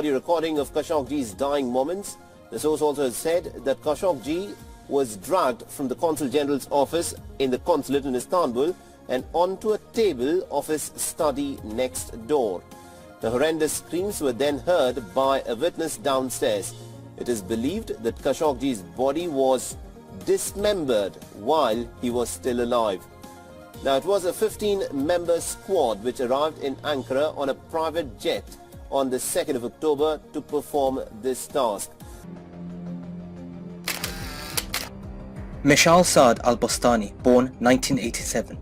audio recording of Khashoggi's dying moments. The source also said that Khashoggi was dragged from the consul-general's office in the consulate in Istanbul and onto a table of his study next door. The horrendous screams were then heard by a witness downstairs. It is believed that Khashoggi's body was dismembered while he was still alive. Now, it was a 15-member squad which arrived in Ankara on a private jet on the 2nd of October to perform this task. Mishal Saad al-Bostani, born 1987.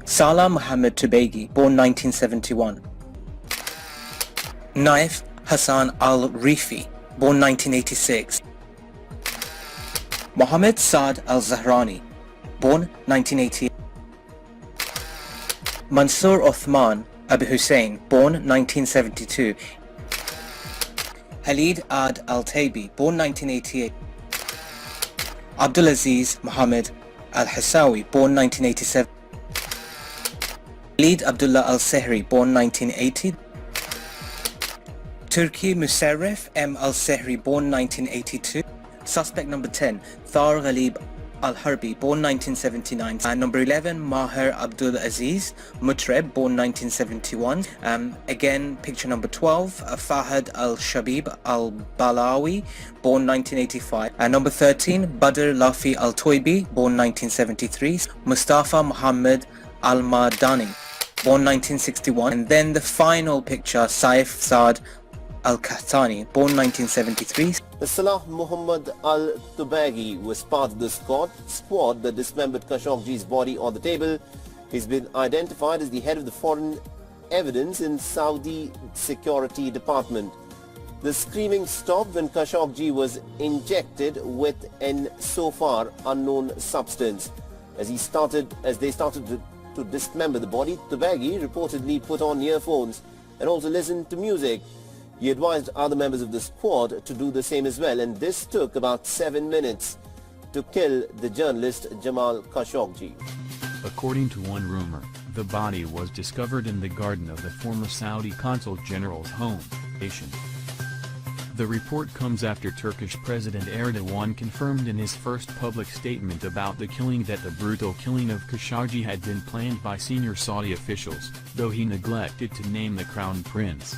Salah Mohammed Tubaigi, born 1971. Naif Hassan al-Rifi, born 1986. Mohammed Saad al-Zahrani, born 1988. Mansour Othman Abu Hussein, born 1972. Khalid Ad al-Taibi, born 1988. Abdulaziz Mohammed al-Hassawi, born 1987. Khalid Abdullah al-Sehri, born 1980. Turki Musarrif M. al-Sehri, born 1982. Suspect number 10, Thar Ghalib al-Harbi, born 1979. Number 11, Maher Abdul Aziz Mutreb, born 1971. Again, picture number 12, Fahad al-Shabib al-Balawi, born 1985. Number 13, Badr Lafi al-Toibi, born 1973. Mustafa Muhammad al-Madani, born 1961. And then the final picture, Saif Saad al-Qahtani, born 1973. Salah Muhammad al-Tubaigi was part of the squad that dismembered Khashoggi's body on the table. He's been identified as the head of the foreign evidence in Saudi Security Department. The screaming stopped when Khashoggi was injected with an so far unknown substance. As they started to dismember the body, Tubaigi reportedly put on earphones and also listened to music. He advised other members of the squad to do the same as well, and this took about 7 minutes to kill the journalist Jamal Khashoggi. According to one rumor, the body was discovered in the garden of the former Saudi consul-general's home station. The report comes after Turkish President Erdogan confirmed in his first public statement about the killing that the brutal killing of Khashoggi had been planned by senior Saudi officials, though he neglected to name the crown prince.